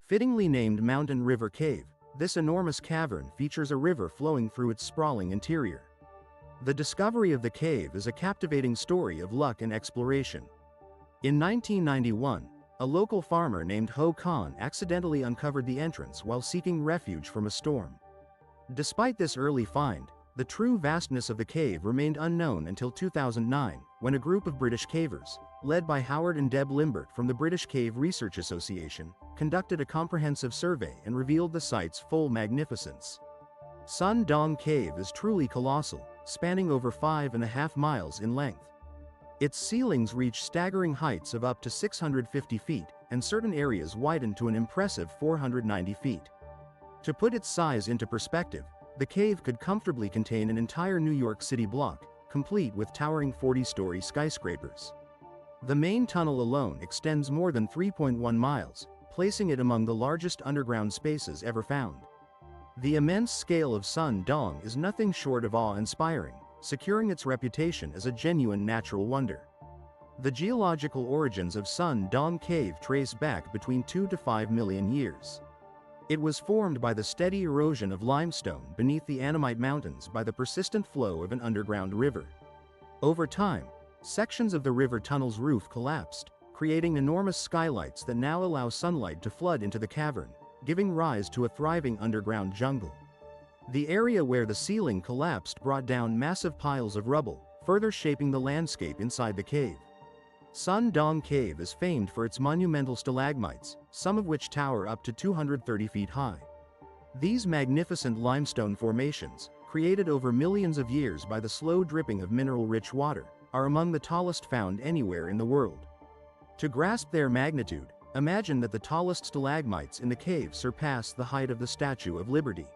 Fittingly named Mountain River Cave, this enormous cavern features a river flowing through its sprawling interior. The discovery of the cave is a captivating story of luck and exploration. In 1991, a local farmer named Ho Khan accidentally uncovered the entrance while seeking refuge from a storm. Despite this early find, the true vastness of the cave remained unknown until 2009, when a group of British cavers, led by Howard and Deb Limbert from the British Cave Research Association, conducted a comprehensive survey and revealed the site's full magnificence. Sun Dong Cave is truly colossal, spanning over 5.5 miles in length. Its ceilings reach staggering heights of up to 650 feet, and certain areas widen to an impressive 490 feet. To put its size into perspective, the cave could comfortably contain an entire New York City block, complete with towering 40-story skyscrapers. The main tunnel alone extends more than 3.1 miles, placing it among the largest underground spaces ever found. The immense scale of Sun Dong is nothing short of awe-inspiring, securing its reputation as a genuine natural wonder. The geological origins of Sun Dong Cave trace back between 2 to 5 million years. It was formed by the steady erosion of limestone beneath the Annamite Mountains by the persistent flow of an underground river. Over time, sections of the river tunnel's roof collapsed, creating enormous skylights that now allow sunlight to flood into the cavern, giving rise to a thriving underground jungle. The area where the ceiling collapsed brought down massive piles of rubble, further shaping the landscape inside the cave. Sun Dong Cave is famed for its monumental stalagmites, some of which tower up to 230 feet high. These magnificent limestone formations, created over millions of years by the slow dripping of mineral-rich water, are among the tallest found anywhere in the world. To grasp their magnitude, imagine that the tallest stalagmites in the cave surpass the height of the Statue of Liberty.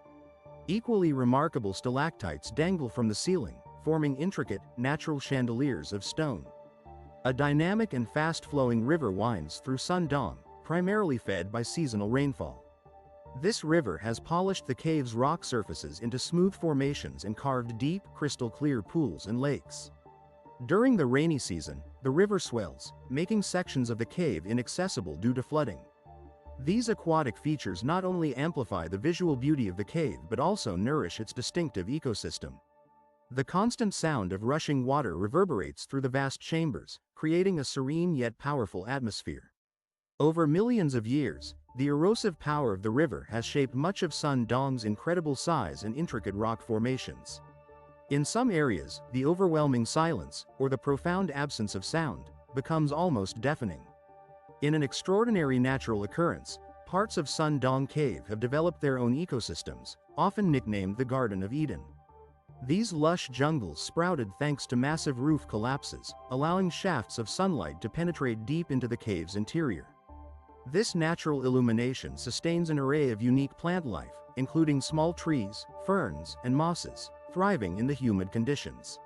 Equally remarkable stalactites dangle from the ceiling, forming intricate, natural chandeliers of stone. A dynamic and fast-flowing river winds through Sun Dong, primarily fed by seasonal rainfall. This river has polished the cave's rock surfaces into smooth formations and carved deep, crystal-clear pools and lakes. During the rainy season, the river swells, making sections of the cave inaccessible due to flooding. These aquatic features not only amplify the visual beauty of the cave but also nourish its distinctive ecosystem. The constant sound of rushing water reverberates through the vast chambers, creating a serene yet powerful atmosphere. Over millions of years, the erosive power of the river has shaped much of Sun Dong's incredible size and intricate rock formations. In some areas, the overwhelming silence, or the profound absence of sound, becomes almost deafening. In an extraordinary natural occurrence, parts of Sun Dong Cave have developed their own ecosystems, often nicknamed the Garden of Eden. These lush jungles sprouted thanks to massive roof collapses, allowing shafts of sunlight to penetrate deep into the cave's interior. This natural illumination sustains an array of unique plant life, including small trees, ferns, and mosses, thriving in the humid conditions.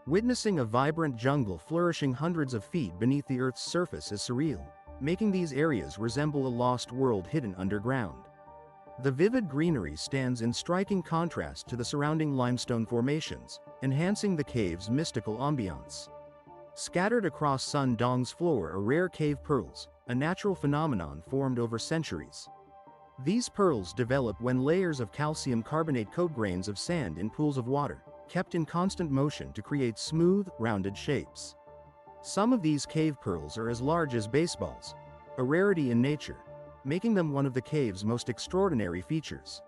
Witnessing a vibrant jungle flourishing hundreds of feet beneath the Earth's surface is surreal, making these areas resemble a lost world hidden underground. The vivid greenery stands in striking contrast to the surrounding limestone formations, enhancing the cave's mystical ambiance. Scattered across Sun Dong's floor are rare cave pearls, a natural phenomenon formed over centuries. These pearls develop when layers of calcium carbonate coat grains of sand in pools of water, kept in constant motion to create smooth, rounded shapes. Some of these cave pearls are as large as baseballs, a rarity in nature, making them one of the cave's most extraordinary features.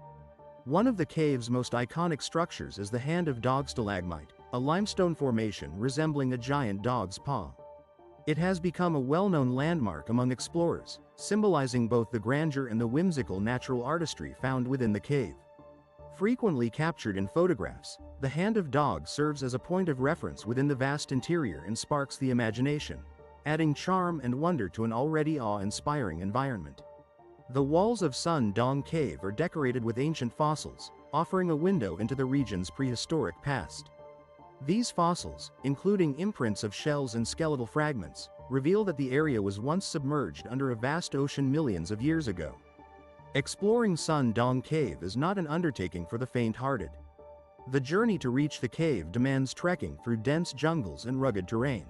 One of the cave's most iconic structures is the Hand of Dog stalagmite, a limestone formation resembling a giant dog's paw. It has become a well-known landmark among explorers, symbolizing both the grandeur and the whimsical natural artistry found within the cave. Frequently captured in photographs, the Hand of Dog serves as a point of reference within the vast interior and sparks the imagination, adding charm and wonder to an already awe-inspiring environment. The walls of Sun Dong Cave are decorated with ancient fossils, offering a window into the region's prehistoric past. These fossils, including imprints of shells and skeletal fragments, reveal that the area was once submerged under a vast ocean millions of years ago. Exploring Sun Dong Cave is not an undertaking for the faint-hearted. The journey to reach the cave demands trekking through dense jungles and rugged terrain.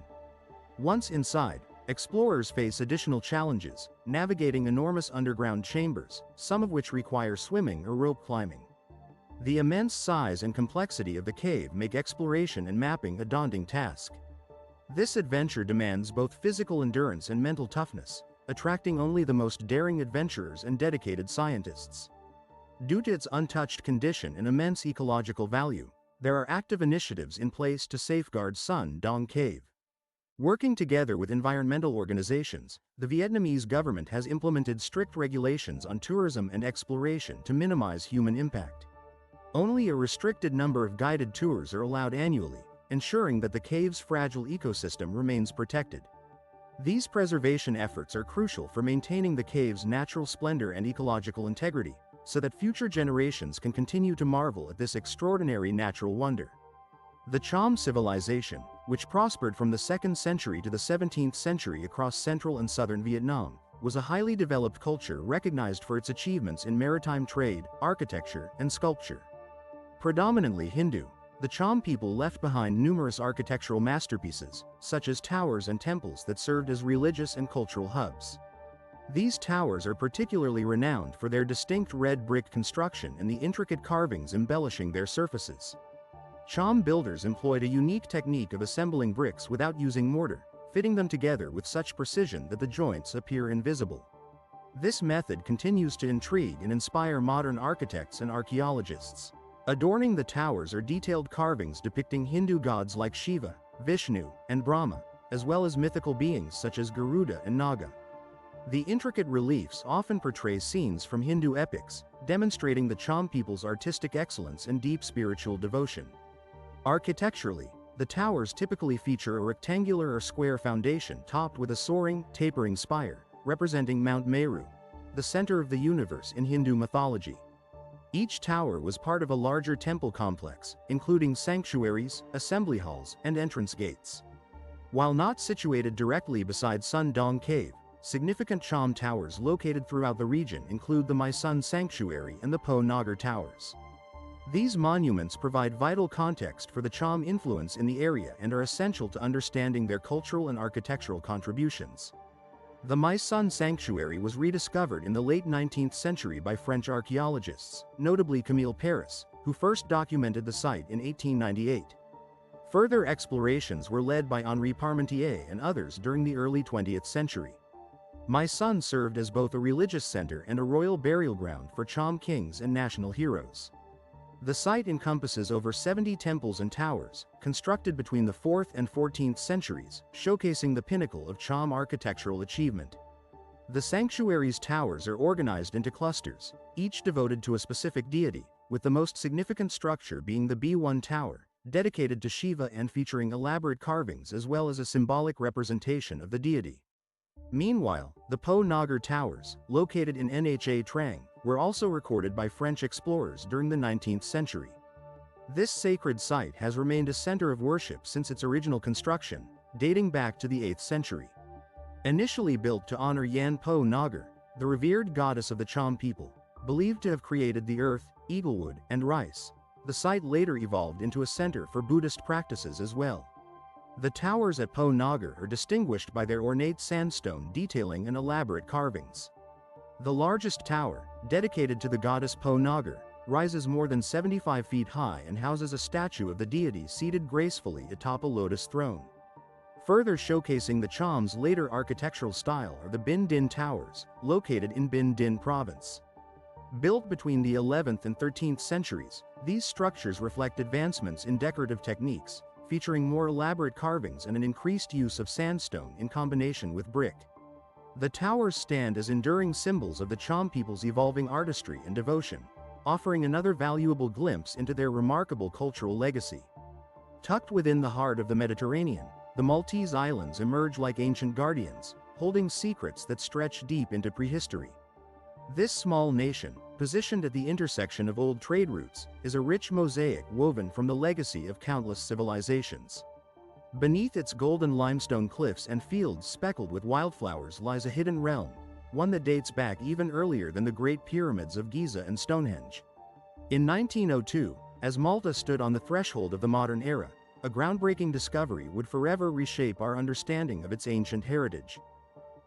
Once inside, Explorers face additional challenges, navigating enormous underground chambers, some of which require swimming or rope climbing. The immense size and complexity of the cave make exploration and mapping a daunting task. This adventure demands both physical endurance and mental toughness, attracting only the most daring adventurers and dedicated scientists. Due to its untouched condition and immense ecological value, there are active initiatives in place to safeguard Son Dong Cave. Working together with environmental organizations, the Vietnamese government has implemented strict regulations on tourism and exploration to minimize human impact. Only a restricted number of guided tours are allowed annually, ensuring that the cave's fragile ecosystem remains protected. These preservation efforts are crucial for maintaining the cave's natural splendor and ecological integrity, so that future generations can continue to marvel at this extraordinary natural wonder. The Cham civilization, which prospered from the 2nd century to the 17th century across central and southern Vietnam, was a highly developed culture recognized for its achievements in maritime trade, architecture, and sculpture. Predominantly Hindu, the Cham people left behind numerous architectural masterpieces, such as towers and temples that served as religious and cultural hubs. These towers are particularly renowned for their distinct red brick construction and the intricate carvings embellishing their surfaces. Cham builders employed a unique technique of assembling bricks without using mortar, fitting them together with such precision that the joints appear invisible. This method continues to intrigue and inspire modern architects and archaeologists. Adorning the towers are detailed carvings depicting Hindu gods like Shiva, Vishnu, and Brahma, as well as mythical beings such as Garuda and Naga. The intricate reliefs often portray scenes from Hindu epics, demonstrating the Cham people's artistic excellence and deep spiritual devotion. Architecturally, the towers typically feature a rectangular or square foundation topped with a soaring, tapering spire, representing Mount Meru, the center of the universe in Hindu mythology. Each tower was part of a larger temple complex, including sanctuaries, assembly halls, and entrance gates. While not situated directly beside Son Dong Cave, significant Cham towers located throughout the region include the My Son Sanctuary and the Po Nagar Towers. These monuments provide vital context for the Cham influence in the area and are essential to understanding their cultural and architectural contributions. The My Son Sanctuary was rediscovered in the late 19th century by French archaeologists, notably Camille Paris, who first documented the site in 1898. Further explorations were led by Henri Parmentier and others during the early 20th century. My Son served as both a religious center and a royal burial ground for Cham kings and national heroes. The site encompasses over 70 temples and towers, constructed between the 4th and 14th centuries, showcasing the pinnacle of Cham architectural achievement. The sanctuary's towers are organized into clusters, each devoted to a specific deity, with the most significant structure being the B1 Tower, dedicated to Shiva and featuring elaborate carvings as well as a symbolic representation of the deity. Meanwhile, the Po Nagar Towers, located in Nha Trang, were also recorded by French explorers during the 19th century. This sacred site has remained a center of worship since its original construction, dating back to the 8th century. Initially built to honor Yan Po Nagar, the revered goddess of the Cham people, believed to have created the earth, eaglewood, and rice, the site later evolved into a center for Buddhist practices as well. The towers at Po Nagar are distinguished by their ornate sandstone detailing and elaborate carvings. The largest tower, dedicated to the goddess Po Nagar, rises more than 75 feet high and houses a statue of the deity seated gracefully atop a lotus throne. Further showcasing the Cham's later architectural style are the Bin Din Towers, located in Bin Din Province. Built between the 11th and 13th centuries, these structures reflect advancements in decorative techniques, featuring more elaborate carvings and an increased use of sandstone in combination with brick. The towers stand as enduring symbols of the Cham people's evolving artistry and devotion, offering another valuable glimpse into their remarkable cultural legacy. Tucked within the heart of the Mediterranean, the Maltese Islands emerge like ancient guardians, holding secrets that stretch deep into prehistory. This small nation, positioned at the intersection of old trade routes, is a rich mosaic woven from the legacy of countless civilizations. Beneath its golden limestone cliffs and fields speckled with wildflowers lies a hidden realm, one that dates back even earlier than the Great Pyramids of Giza and Stonehenge. In 1902, as Malta stood on the threshold of the modern era, a groundbreaking discovery would forever reshape our understanding of its ancient heritage.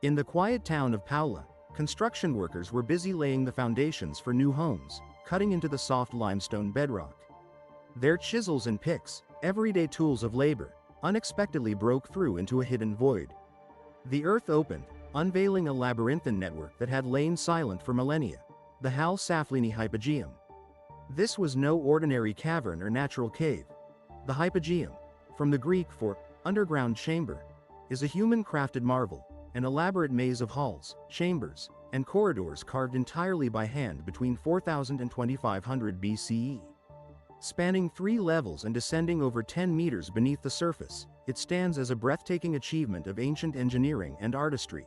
In the quiet town of Paula, construction workers were busy laying the foundations for new homes, cutting into the soft limestone bedrock. Their chisels and picks, everyday tools of labor, unexpectedly broke through into a hidden void. The earth opened, unveiling a labyrinthine network that had lain silent for millennia, the Hal Saflieni Hypogeum. This was no ordinary cavern or natural cave. The hypogeum, from the Greek for underground chamber, is a human-crafted marvel, an elaborate maze of halls, chambers, and corridors carved entirely by hand between 4000 and 2500 BCE. Spanning 3 levels and descending over 10 meters beneath the surface, it stands as a breathtaking achievement of ancient engineering and artistry.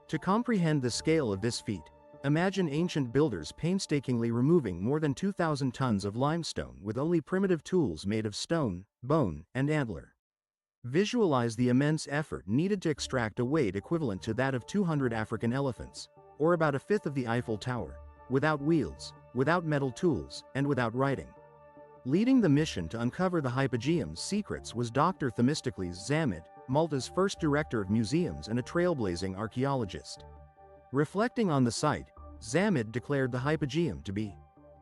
To comprehend the scale of this feat, imagine ancient builders painstakingly removing more than 2,000 tons of limestone with only primitive tools made of stone, bone, and antler. Visualize the immense effort needed to extract a weight equivalent to that of 200 African elephants, or about a fifth of the Eiffel Tower, without wheels, without metal tools, and without writing. Leading the mission to uncover the hypogeum's secrets was Dr. Themistocles Zamid, Malta's first director of museums and a trailblazing archaeologist. Reflecting on the site, Zamid declared the hypogeum to be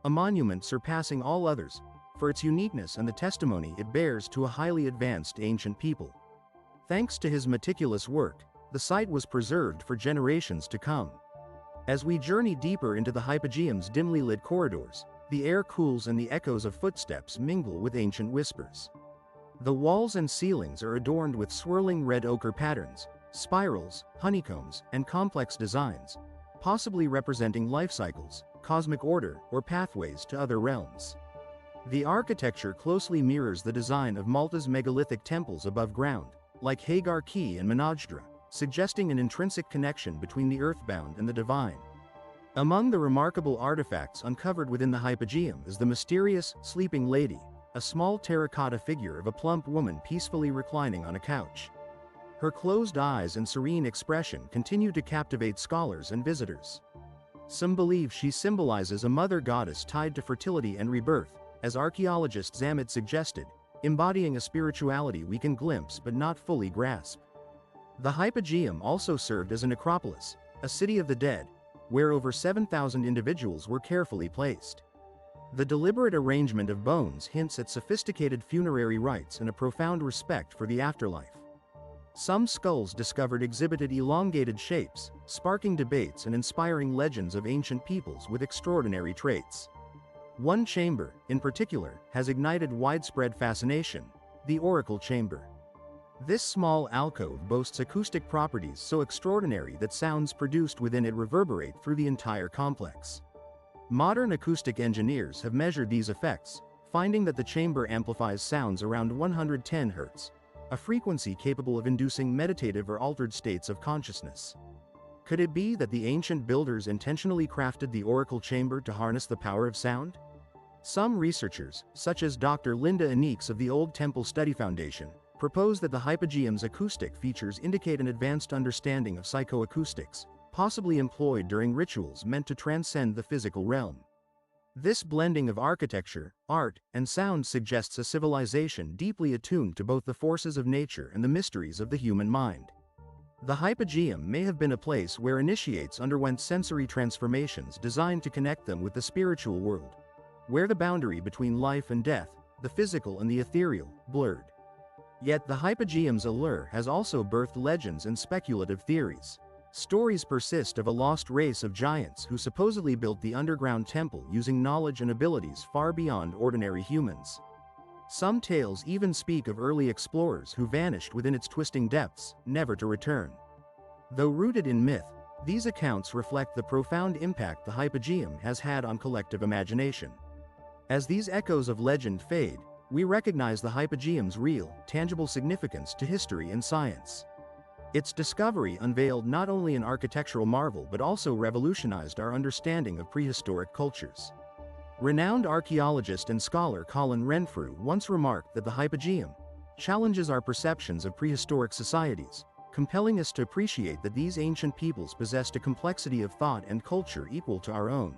a monument surpassing all others, for its uniqueness and the testimony it bears to a highly advanced ancient people. Thanks to his meticulous work, the site was preserved for generations to come. As we journey deeper into the hypogeum's dimly lit corridors, the air cools and the echoes of footsteps mingle with ancient whispers. The walls and ceilings are adorned with swirling red ochre patterns, spirals, honeycombs, and complex designs, possibly representing life cycles, cosmic order, or pathways to other realms. The architecture closely mirrors the design of Malta's megalithic temples above ground, like Hagar Key and Menajdra, suggesting an intrinsic connection between the earthbound and the divine. Among the remarkable artifacts uncovered within the hypogeum is the mysterious sleeping lady, a small terracotta figure of a plump woman peacefully reclining on a couch. Her closed eyes and serene expression continue to captivate scholars and visitors. Some believe she symbolizes a mother goddess tied to fertility and rebirth, as archaeologist Zamid suggested, embodying a spirituality we can glimpse but not fully grasp. The hypogeum also served as a necropolis, a city of the dead, where over 7,000 individuals were carefully placed. The deliberate arrangement of bones hints at sophisticated funerary rites and a profound respect for the afterlife. Some skulls discovered exhibited elongated shapes, sparking debates and inspiring legends of ancient peoples with extraordinary traits. One chamber, in particular, has ignited widespread fascination: the oracle chamber. This small alcove boasts acoustic properties so extraordinary that sounds produced within it reverberate through the entire complex. Modern acoustic engineers have measured these effects, finding that the chamber amplifies sounds around 110 Hz, a frequency capable of inducing meditative or altered states of consciousness. Could it be that the ancient builders intentionally crafted the oracle chamber to harness the power of sound? Some researchers, such as Dr. Linda Aneeks of the Old Temple Study Foundation, propose that the hypogeum's acoustic features indicate an advanced understanding of psychoacoustics, possibly employed during rituals meant to transcend the physical realm. This blending of architecture, art, and sound suggests a civilization deeply attuned to both the forces of nature and the mysteries of the human mind. The hypogeum may have been a place where initiates underwent sensory transformations designed to connect them with the spiritual world, where the boundary between life and death, the physical and the ethereal, blurred. Yet the hypogeum's allure has also birthed legends and speculative theories. Stories persist of a lost race of giants who supposedly built the underground temple using knowledge and abilities far beyond ordinary humans. Some tales even speak of early explorers who vanished within its twisting depths, never to return. Though rooted in myth, these accounts reflect the profound impact the hypogeum has had on collective imagination. As these echoes of legend fade, we recognize the hypogeum's real, tangible significance to history and science. Its discovery unveiled not only an architectural marvel but also revolutionized our understanding of prehistoric cultures. Renowned archaeologist and scholar Colin Renfrew once remarked that the hypogeum challenges our perceptions of prehistoric societies, compelling us to appreciate that these ancient peoples possessed a complexity of thought and culture equal to our own.